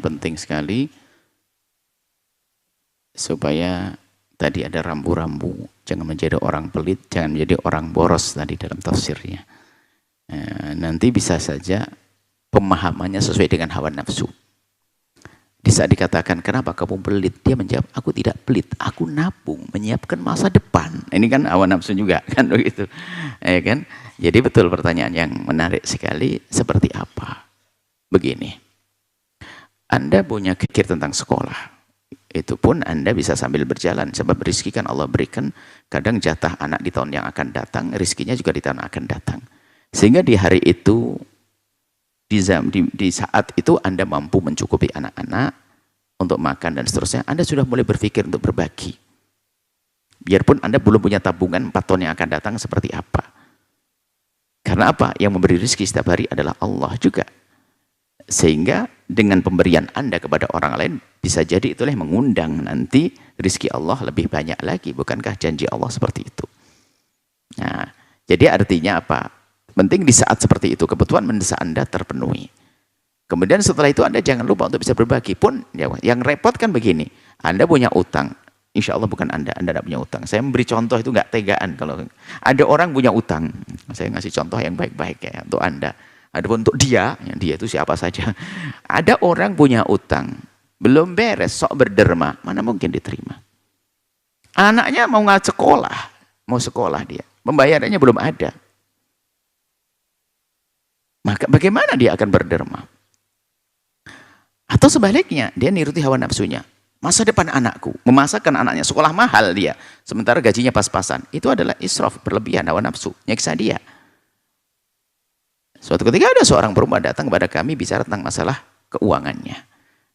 penting sekali supaya tadi ada rambu-rambu, jangan menjadi orang pelit, jangan menjadi orang boros tadi dalam tafsirnya. Nanti bisa saja pemahamannya sesuai dengan hawa nafsu. Di saat dikatakan, kenapa kamu pelit? Dia menjawab, aku tidak pelit, aku nabung, menyiapkan masa depan. Ini kan hawa nafsu juga, kan begitu. Kan? Jadi betul pertanyaan yang menarik sekali, seperti apa? Begini, Anda punya pikir tentang sekolah. Itu pun Anda bisa sambil berjalan, sebab rezeki kan Allah berikan, kadang jatah anak di tahun yang akan datang, rezekinya juga di tahun yang akan datang. Sehingga di hari itu, di saat itu Anda mampu mencukupi anak-anak untuk makan dan seterusnya, Anda sudah mulai berpikir untuk berbagi. Biarpun Anda belum punya tabungan 4 tahun yang akan datang seperti apa. Karena apa? Yang memberi rezeki setiap hari adalah Allah juga. Sehingga dengan pemberian Anda kepada orang lain, bisa jadi itulah yang mengundang nanti rezeki Allah lebih banyak lagi. Bukankah janji Allah seperti itu? Nah, jadi artinya apa? Penting di saat seperti itu, kebutuhan mendesak Anda terpenuhi. Kemudian setelah itu Anda jangan lupa untuk bisa berbagi pun. Yang repot kan begini, Anda punya utang. Insya Allah bukan Anda tidak punya utang. Saya memberi contoh itu nggak tegaan. Kalau ada orang punya utang, saya ngasih contoh yang baik-baik ya untuk Anda. Adapun untuk dia itu siapa saja. Ada orang punya utang, belum beres, sok berderma, mana mungkin diterima. Anaknya mau mau sekolah dia, pembayarannya belum ada. Maka bagaimana dia akan berderma? Atau sebaliknya, dia niruti hawa nafsunya. Masa depan anakku, memasakkan anaknya sekolah mahal dia, sementara gajinya pas-pasan. Itu adalah israf, berlebihan hawa nafsu, nyiksa dia. Suatu ketika ada seorang perempuan datang kepada kami bicara tentang masalah keuangannya.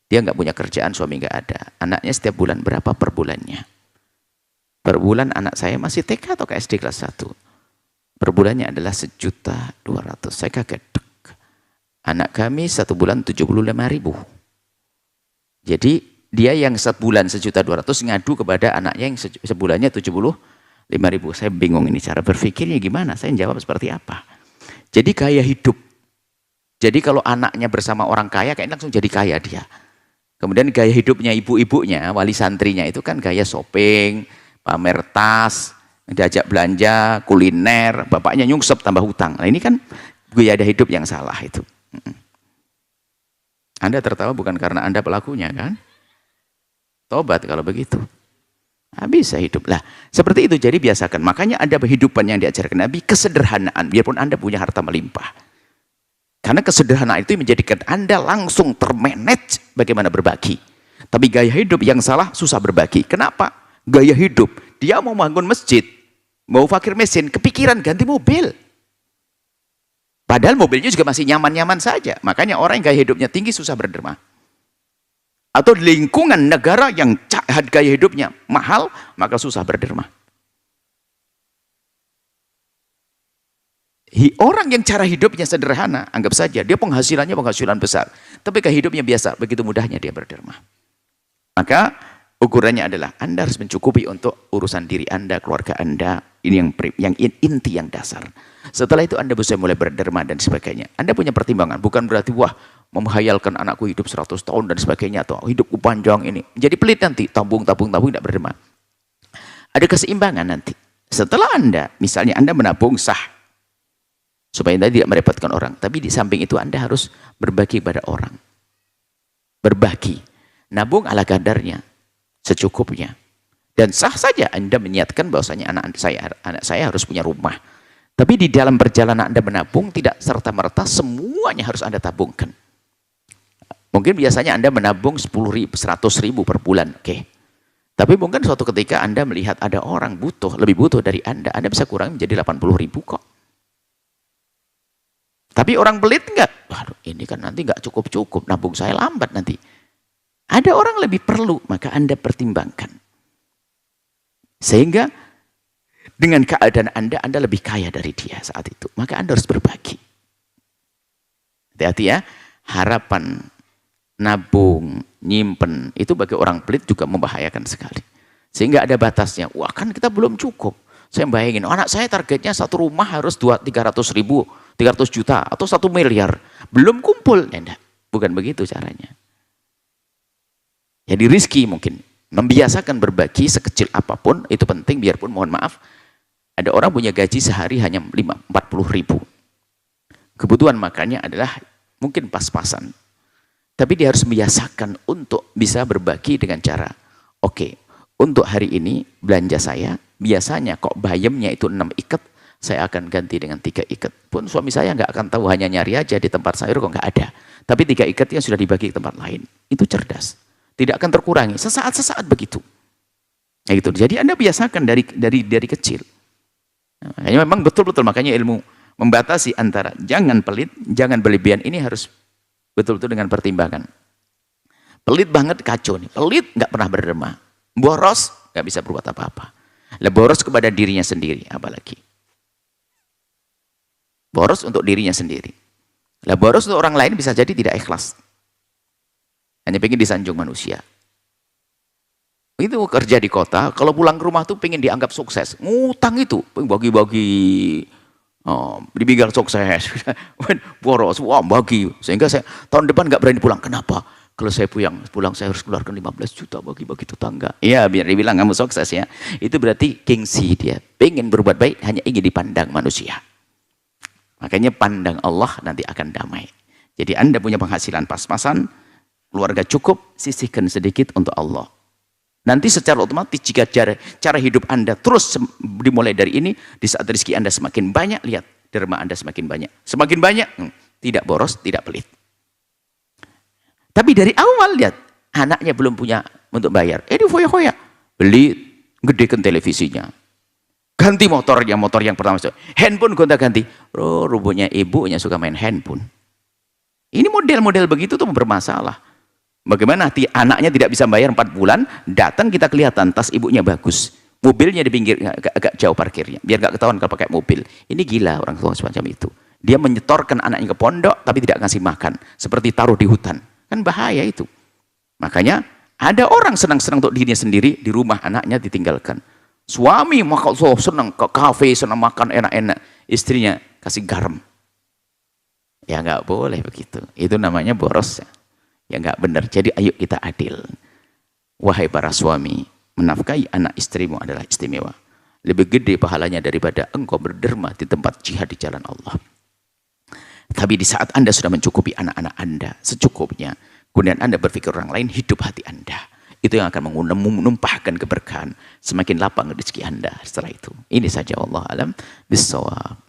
Dia nggak punya kerjaan, suami nggak ada. Anaknya setiap bulan berapa per bulannya? Per bulan anak saya masih TK atau SD kelas 1. Per bulannya adalah 1.200.000. Saya kaget. Anak kami 1 bulan 75.000. Jadi dia yang sebulan 1.200.000 ngadu kepada anaknya yang sebulannya 75.000. Saya bingung ini cara berpikirnya gimana. Saya jawab seperti apa. Jadi gaya hidup. Jadi kalau anaknya bersama orang kaya, kayaknya langsung jadi kaya dia. Kemudian gaya hidupnya ibu-ibunya, wali santrinya itu kan gaya shopping, pamer tas, diajak belanja, kuliner, bapaknya nyungsep tambah hutang. Nah ini kan gaya hidup yang salah itu. Anda tertawa bukan karena Anda pelakunya kan? Tobat kalau begitu. Bisa hidup lah. Seperti itu, jadi biasakan. Makanya ada kehidupan yang diajarkan Nabi, kesederhanaan. Biarpun Anda punya harta melimpah. Karena kesederhanaan itu menjadikan Anda langsung termanage bagaimana berbagi. Tapi gaya hidup yang salah, susah berbagi. Kenapa? Gaya hidup. Dia mau bangun masjid, mau fakir miskin, kepikiran ganti mobil. Padahal mobilnya juga masih nyaman-nyaman saja. Makanya orang yang gaya hidupnya tinggi susah berderma. Atau lingkungan negara yang gaya hidupnya mahal, maka susah berderma. Orang yang cara hidupnya sederhana, anggap saja dia penghasilan besar. Tapi gaya hidupnya biasa, begitu mudahnya dia berderma. Maka ukurannya adalah Anda harus mencukupi untuk urusan diri Anda, keluarga Anda. Ini yang inti, yang dasar. Setelah itu Anda bisa mulai berderma dan sebagainya. Anda punya pertimbangan, bukan berarti wah menghayalkan anakku hidup 100 tahun dan sebagainya, atau hidupku panjang ini. Jadi pelit nanti, tabung tidak berderma. Ada keseimbangan nanti. Setelah Anda, misalnya Anda menabung sah, supaya Anda tidak merepotkan orang. Tapi di samping itu Anda harus berbagi pada orang. Berbagi. Nabung ala kadarnya, secukupnya. Dan sah saja Anda menyatakan bahwasanya anak saya harus punya rumah. Tapi di dalam perjalanan Anda menabung, tidak serta-merta semuanya harus Anda tabungkan. Mungkin biasanya Anda menabung 10.000, 100.000 per bulan. Oke. Tapi mungkin suatu ketika Anda melihat ada orang lebih butuh dari Anda bisa kurangi menjadi 80.000 kok. Tapi orang pelit enggak? Waduh, ini kan nanti enggak cukup-cukup, nabung saya lambat nanti. Ada orang lebih perlu, maka Anda pertimbangkan. Sehingga dengan keadaan Anda lebih kaya dari dia saat itu. Maka Anda harus berbagi. Hati-hati ya. Harapan nabung, nyimpen, itu bagi orang pelit juga membahayakan sekali. Sehingga ada batasnya. Wah kan kita belum cukup. Saya bayangin, anak saya targetnya satu rumah harus 300.000, 300 juta, atau 1 miliar. Belum kumpul. Bukan begitu caranya. Jadi rizki mungkin. Membiasakan berbagi sekecil apapun, itu penting, biarpun mohon maaf, ada orang punya gaji sehari hanya 40 ribu. Kebutuhan makannya adalah mungkin pas-pasan. Tapi dia harus membiasakan untuk bisa berbagi dengan cara, oke, untuk hari ini belanja saya, biasanya kok bayamnya itu 6 ikat, saya akan ganti dengan 3 ikat. Pun suami saya nggak akan tahu, hanya nyari aja di tempat sayur kok nggak ada. Tapi 3 ikatnya sudah dibagi ke tempat lain. Itu cerdas. Tidak akan terkurangi. Sesaat-sesaat begitu. Ya gitu. Jadi Anda biasakan dari kecil. Makanya memang betul-betul, makanya ilmu membatasi antara jangan pelit, jangan berlebihan, ini harus betul-betul dengan pertimbangan. Pelit banget kacau nih. Pelit nggak pernah berderma. Boros nggak bisa berbuat apa-apa. Lah boros kepada dirinya sendiri, apalagi. Boros untuk dirinya sendiri. Lah boros untuk orang lain bisa jadi tidak ikhlas. Hanya pengen disanjung manusia. Itu kerja di kota, kalau pulang ke rumah tuh pengen dianggap sukses. Ngutang itu, bagi-bagi dibilang sukses. Boros, wah bagi. Sehingga saya tahun depan nggak berani pulang. Kenapa? Kalau saya pulang saya harus keluarkan 15 juta bagi-bagi tetangga. Iya, biar dibilang kamu sukses ya. Itu berarti gengsi dia. Pengen berbuat baik, hanya ingin dipandang manusia. Makanya pandang Allah nanti akan damai. Jadi Anda punya penghasilan pas-pasan, keluarga cukup, sisihkan sedikit untuk Allah. Nanti secara otomatis jika cara hidup Anda terus dimulai dari ini, di saat rezeki Anda semakin banyak, lihat derma Anda semakin banyak. Semakin banyak, tidak boros, tidak pelit. Tapi dari awal lihat, anaknya belum punya untuk bayar. Dia foya-foya. Beli, gedekan televisinya. Ganti motornya, motor yang pertama. Handphone gonta-ganti. Oh, rupanya ibunya suka main handphone. Ini model-model begitu tuh bermasalah. Bagaimana anaknya tidak bisa bayar 4 bulan, datang kita kelihatan tas ibunya bagus. Mobilnya di pinggir, agak jauh parkirnya. Biar nggak ketahuan kalau pakai mobil. Ini gila orang tua semacam itu. Dia menyetorkan anaknya ke pondok, tapi tidak ngasih makan. Seperti taruh di hutan. Kan bahaya itu. Makanya ada orang senang-senang untuk dirinya sendiri, di rumah anaknya ditinggalkan. Suami makan senang ke kafe, senang makan enak-enak, istrinya kasih garam. Ya nggak boleh begitu. Itu namanya boros ya. Ya nggak benar. Jadi ayo kita adil. Wahai para suami, menafkahi anak istrimu adalah istimewa. Lebih gede pahalanya daripada engkau berderma di tempat jihad di jalan Allah. Tapi di saat Anda sudah mencukupi anak-anak Anda secukupnya, kemudian Anda berpikir orang lain, hidup hati Anda. Itu yang akan menumpahkan keberkahan. Semakin lapang rezeki Anda setelah itu. Ini saja, wallahu alam bissawab.